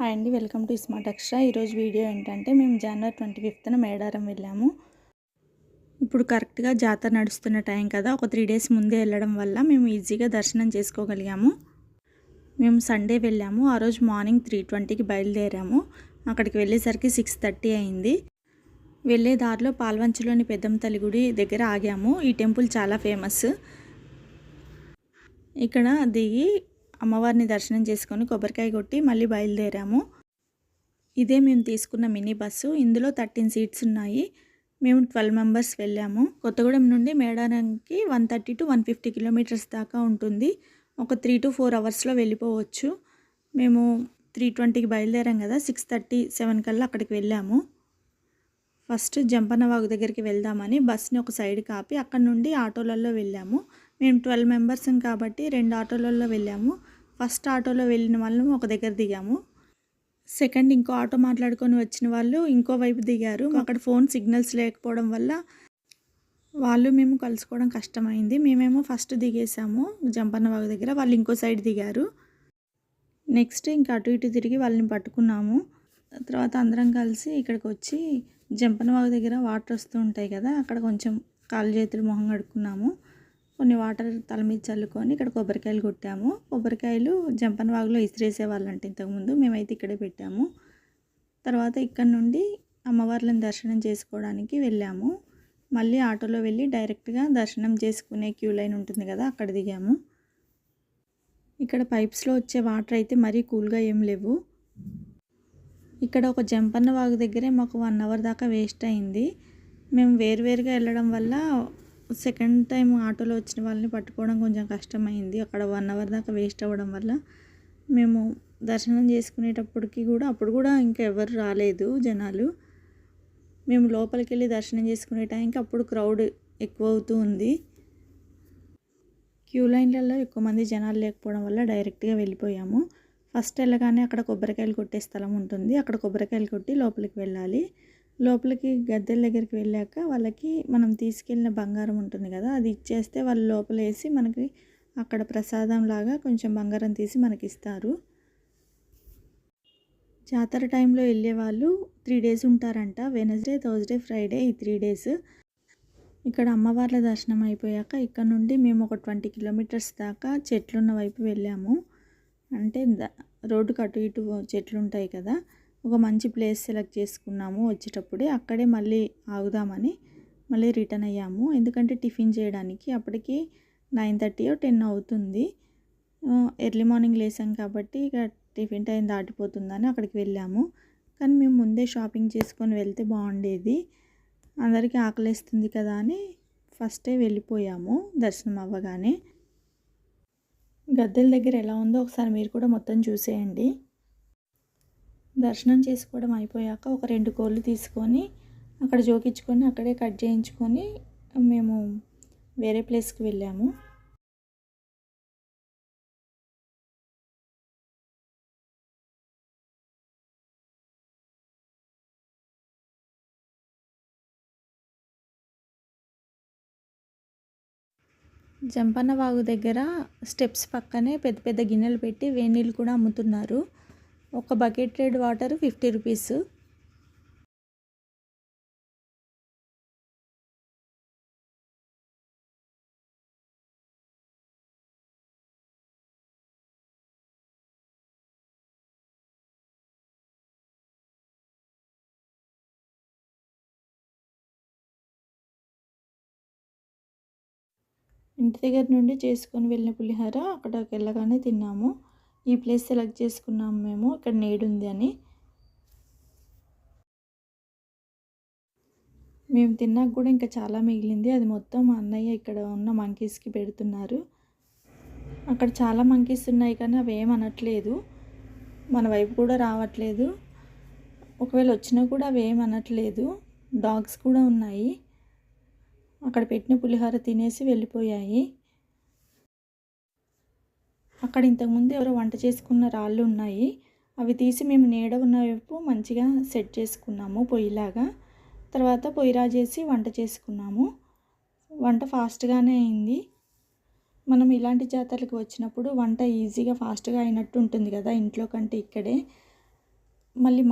Hi అండి, welcome to smart extra. ఈరోజు video ఏంటంటే మేము జనవరి 25న మేడారం వెళ్ళాము. ఇప్పుడు కరెక్ట్గా జాతర నడుస్తున్న టైం కదా, ఒక 3 డేస్ ముందే వెళ్ళడం వల్ల మేము ఈజీగా దర్శనం చేసుకోగలిగాము. మేము సండే వెళ్ళాము. ఆ రోజు మార్నింగ్ 3:20కి బయలుదేరాము. అక్కడికి వెళ్ళేసరికి 6:30 అయింది. వెళ్ళే దారిలో పాల్వంచలోని పెద్దమ్మ తల్లి గుడి దగ్గర ఆగాము. ఈ టెంపుల్ చాలా ఫేమస్. ఇక్కడ దిగి అమ్మవారిని దర్శనం చేసుకొని కొబ్బరికాయ కొట్టి మళ్ళీ బయలుదేరాము. ఇదే మేము తీసుకున్న మినీ బస్సు. ఇందులో 13 సీట్స్ ఉన్నాయి. మేము 12 మెంబర్స్ వెళ్ళాము. కొత్తగూడెం నుండి మేడారంకి 130 to 150 కిలోమీటర్స్ దాకా ఉంటుంది. ఒక 3 to 4 అవర్స్లో వెళ్ళిపోవచ్చు. మేము 3:20కి బయలుదేరాం కదా, 6:30, 7 కల్లా అక్కడికి వెళ్ళాము. ఫస్ట్ జంపన్న వాగు దగ్గరికి వెళ్దామని బస్ని ఒక సైడ్కి ఆపి అక్కడ నుండి ఆటోలలో వెళ్ళాము. మేము 12 మెంబర్స్ కాబట్టి 2 ఆటోలలో వెళ్ళాము. ఫస్ట్ ఆటోలో వెళ్ళిన వాళ్ళం ఒక దగ్గర దిగాము. సెకండ్ ఇంకో ఆటో మాట్లాడుకొని వచ్చిన వాళ్ళు ఇంకో వైపు దిగారు. అక్కడ ఫోన్ సిగ్నల్స్ లేకపోవడం వల్ల వాళ్ళు మేము కలుసుకోవడం కష్టమైంది. మేమేమో ఫస్ట్ దిగేసాము జంపన్న వాగు దగ్గర, వాళ్ళు ఇంకో సైడ్ దిగారు. నెక్స్ట్ ఇంకా అటు ఇటు తిరిగి వాళ్ళని పట్టుకున్నాము. తర్వాత అందరం కలిసి ఇక్కడికి వచ్చి జంపన్న వాగు దగ్గర వాటర్ వస్తూ ఉంటాయి కదా, అక్కడ కొంచెం కాళ్ళు చేతులు మొహం కడుక్కున్నాము. కొన్ని వాటర్ తల మీద చల్లుకొని ఇక్కడ కొబ్బరికాయలు కొట్టాము. కొబ్బరికాయలు జంపన్న వాగులో ఇసిరేసేవాళ్ళంటే ఇంతకుముందు, మేమైతే ఇక్కడే పెట్టాము. తర్వాత ఇక్కడ నుండి అమ్మవార్లను దర్శనం చేసుకోవడానికి వెళ్ళాము. మళ్ళీ ఆటోలో వెళ్ళి డైరెక్ట్గా దర్శనం చేసుకునే క్యూ లైన్ ఉంటుంది కదా, అక్కడ దిగాము. ఇక్కడ పైప్స్లో వచ్చే వాటర్ అయితే మరీ కూల్గా ఏం లేవు. ఇక్కడ ఒక జంపన్న వాగు దగ్గరే మాకు 1 అవర్ దాకా వేస్ట్ అయింది. మేము వేరువేరుగా వెళ్ళడం వల్ల సెకండ్ టైం ఆటోలో వచ్చిన వాళ్ళని పట్టుకోవడం కొంచెం కష్టమైంది. అక్కడ 1 అవర్ దాకా వేస్ట్ అవ్వడం వల్ల మేము దర్శనం చేసుకునేటప్పటికి అప్పుడు కూడా ఇంకా ఎవరు రాలేదు జనాలు. మేము లోపలికి వెళ్ళి దర్శనం చేసుకునే టైంకి అప్పుడు క్రౌడ్ ఎక్కువ అవుతూ ఉంది. క్యూ లైన్లలో ఎక్కువ మంది జనాలు లేకపోవడం వల్ల డైరెక్ట్గా వెళ్ళిపోయాము. ఫస్ట్ వెళ్ళగానే అక్కడ కొబ్బరికాయలు కొట్టే స్థలం ఉంటుంది. అక్కడ కొబ్బరికాయలు కొట్టి లోపలికి వెళ్ళాలి. లోపలికి గద్దెల దగ్గరికి వెళ్ళాక వాళ్ళకి మనం తీసుకెళ్ళిన బంగారం ఉంటుంది కదా, అది ఇచ్చేస్తే వాళ్ళు లోపల వేసి మనకి అక్కడ ప్రసాదం లాగా కొంచెం బంగారం తీసి మనకి ఇస్తారు. జాతర టైంలో వెళ్ళే వాళ్ళు 3 డేస్ ఉంటారంట. వెనస్డే, థర్స్డే, ఫ్రైడే, ఈ 3 డేస్. ఇక్కడ అమ్మవార్ల దర్శనం అయిపోయాక ఇక్కడ నుండి మేము ఒక 20 కిలోమీటర్స్ దాకా చెట్లున్న వైపు వెళ్ళాము. అంటే రోడ్డుకు అటు ఇటు చెట్లు ఉంటాయి కదా, ఒక మంచి ప్లేస్ సెలెక్ట్ చేసుకున్నాము. వచ్చేటప్పుడే అక్కడే మళ్ళీ ఆగుదామని మళ్ళీ రిటర్న్ అయ్యాము. ఎందుకంటే టిఫిన్ చేయడానికి అప్పటికి 9:30 or 10 అవుతుంది. ఎర్లీ మార్నింగ్ లేసాం కాబట్టి ఇక టిఫిన్ టైం దాటిపోతుందని అక్కడికి వెళ్ళాము. కానీ మేము ముందే షాపింగ్ చేసుకొని వెళ్తే బాగుండేది. అందరికీ ఆకలిస్తుంది కదా అని ఫస్టే వెళ్ళిపోయాము దర్శనం అవ్వగానే. గద్దెల దగ్గర ఎలా ఉందో ఒకసారి మీరు కూడా మొత్తం చూసేయండి. దర్శనం చేసుకోవడం అయిపోయాక ఒక 2 కోళ్ళు తీసుకొని అక్కడ జోకించుకొని అక్కడే కట్ చేయించుకొని మేము వేరే ప్లేస్కి వెళ్ళాము. జంపన్న వాగు దగ్గర స్టెప్స్ పక్కనే పెద్ద పెద్ద గిన్నెలు పెట్టి వేడి నీళ్ళు కూడా అమ్ముతున్నారు. ఒక బకెట్ రెడ్ వాటర్ 50 రూపీస్. ఇంటి దగ్గర నుండి చేసుకొని వెళ్ళిన పులిహోర అక్కడికి వెళ్ళగానే తిన్నాము. ఈ ప్లేస్ సెలెక్ట్ చేసుకున్నాము మేము, ఇక్కడ నేడుంది అని. మేము తిన్నాక కూడా ఇంకా చాలా మిగిలింది. అది మొత్తం మా అన్నయ్య ఇక్కడ ఉన్న మంకీస్కి పెడుతున్నారు. అక్కడ చాలా మంకీస్ ఉన్నాయి కానీ అవి ఏమనట్లేదు, మన వైపు కూడా రావట్లేదు. ఒకవేళ వచ్చినా కూడా అవి ఏమనట్లేదు. డాగ్స్ కూడా ఉన్నాయి. అక్కడ పెట్టిన పులిహోర తినేసి వెళ్ళిపోయాయి. అక్కడ ఇంతకుముందు ఎవరో వంట చేసుకున్న రాళ్ళు ఉన్నాయి. అవి తీసి మేము నీడ ఉన్న వైపు మంచిగా సెట్ చేసుకున్నాము పొయ్యిలాగా. తర్వాత పొయ్యి రాజేసి వంట చేసుకున్నాము. వంట ఫాస్ట్గానే అయింది. మనం ఇలాంటి జాతరలకు వచ్చినప్పుడు వంట ఈజీగా ఫాస్ట్గా అయినట్టు ఉంటుంది కదా ఇంట్లో కంటే ఇక్కడే. మళ్ళీ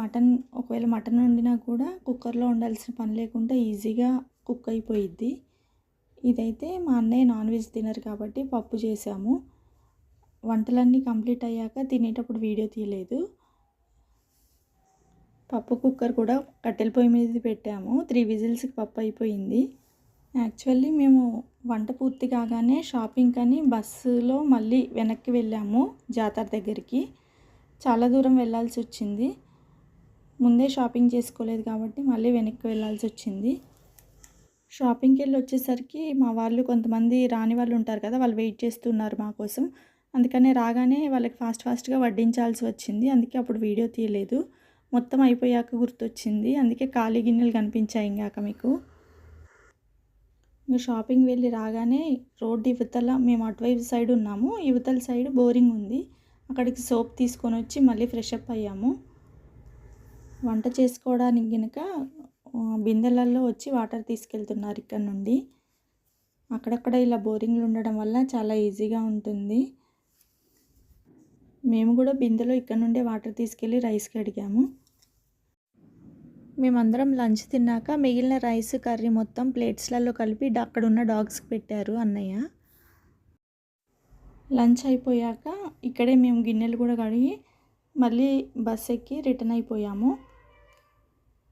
ఒకవేళ మటన్ వండినా కూడా కుక్కర్లో వండాల్సిన పని లేకుండా ఈజీగా కుక్ అయిపోయిద్ది. ఇదైతే మా అన్నయ్య నాన్ వెజ్ తినరు కాబట్టి పప్పు చేసాము. వంటలన్నీ కంప్లీట్ అయ్యాక తినేటప్పుడు వీడియో తీయలేదు. పప్పు కుక్కర్ కూడా కట్టెల పొయ్యి మీద పెట్టాము. 3 విజిల్స్కి పప్పు అయిపోయింది. యాక్చువల్లీ మేము వంట పూర్తి కాగానే షాపింగ్ అని బస్సులో మళ్ళీ వెనక్కి వెళ్ళాము జాతర దగ్గరికి. చాలా దూరం వెళ్ళాల్సి వచ్చింది. ముందే షాపింగ్ చేసుకోలేదు కాబట్టి మళ్ళీ వెనక్కి వెళ్ళాల్సి వచ్చింది. షాపింగ్కి వెళ్ళి వచ్చేసరికి మా వాళ్ళు కొంతమంది రాని వాళ్ళు ఉంటారు కదా, వాళ్ళు వెయిట్ చేస్తున్నారు మా కోసం. అందుకనే రాగానే వాళ్ళకి ఫాస్ట్గా వడ్డించాల్సి వచ్చింది. అందుకే అప్పుడు వీడియో తీయలేదు. మొత్తం అయిపోయాక గుర్తొచ్చింది. అందుకే ఖాళీ గిన్నెలు కనిపించాయి ఇందాక మీకు. ఇంకా షాపింగ్ వెళ్ళి రాగానే రోడ్డు ఇవతల మేము అటువైపు సైడ్ ఉన్నాము, ఇవతల సైడ్ బోరింగ్ ఉంది. అక్కడికి సోప్ తీసుకొని వచ్చి మళ్ళీ ఫ్రెష్ అప్ అయ్యాము. వంట చేసుకోవడానికి కనుక బిందెలలో వచ్చి వాటర్ తీసుకెళ్తున్నారు ఇక్కడ నుండి. అక్కడక్కడ ఇలా బోరింగ్లు ఉండడం వల్ల చాలా ఈజీగా ఉంటుంది. మేము కూడా బిందెలో ఇక్కడ నుండే వాటర్ తీసుకెళ్ళి రైస్ కడిగాము. మేమందరం లంచ్ తిన్నాక మిగిలిన రైస్ కర్రీ మొత్తం ప్లేట్స్లలో కలిపి అక్కడున్న డాగ్స్కి పెట్టారు అన్నయ్య. లంచ్ అయిపోయాక ఇక్కడే మేము గిన్నెలు కూడా కడిగి మళ్ళీ బస్ ఎక్కి రిటర్న్ అయిపోయాము.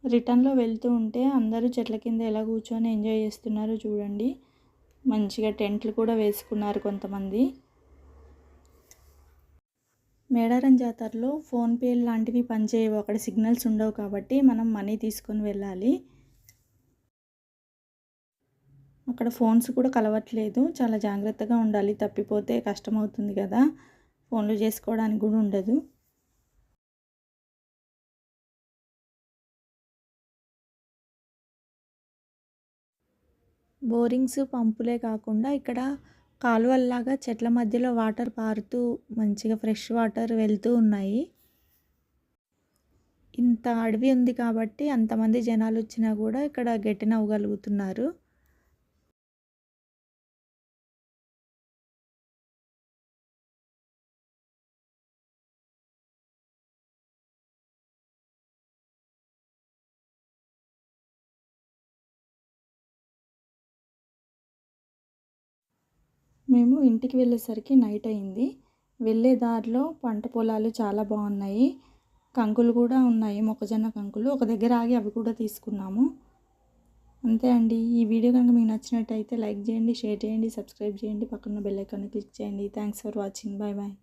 రిటర్న్లో వెళ్తూ ఉంటే అందరూ చెట్ల కింద ఎలా కూర్చొని ఎంజాయ్ చేస్తున్నారో చూడండి. మంచిగా టెంట్లు కూడా వేసుకున్నారు కొంతమంది. మేడారం జాతరలో ఫోన్పే లాంటివి పనిచేయవు, అక్కడ సిగ్నల్స్ ఉండవు కాబట్టి మనం మనీ తీసుకొని వెళ్ళాలి. అక్కడ ఫోన్స్ కూడా కలవట్లేదు, చాలా జాగ్రత్తగా ఉండాలి, తప్పిపోతే కష్టమవుతుంది కదా, ఫోన్లు చేసుకోవడానికి కూడా ఉండదు. బోరింగ్స్ పంపులే కాకుండా ఇక్కడ కాలువల్లాగా చెట్ల మధ్యలో వాటర్ పారుతూ మంచిగా ఫ్రెష్ వాటర్ వెళ్తూ ఉన్నాయి. ఇంత అడవి ఉంది కాబట్టి అంతమంది జనాలు వచ్చినా కూడా ఇక్కడ గెట్టినవ్వగలుగుతున్నారు. మేము ఇంటికి వెళ్ళేసరికి నైట్ అయింది. వెళ్ళే దారిలో పంట పొలాలు చాలా బాగున్నాయి, కంకులు కూడా ఉన్నాయి, మొక్కజొన్న కంకులు. ఒక దగ్గర ఆగి అవి కూడా తీసుకున్నాము. అంతే అండి. ఈ వీడియో కనుక మీకు నచ్చినట్టయితే లైక్ చేయండి, షేర్ చేయండి, సబ్స్క్రైబ్ చేయండి, పక్కన బెల్ ఐకాన్ని క్లిక్ చేయండి. Thanks for watching. Bye bye.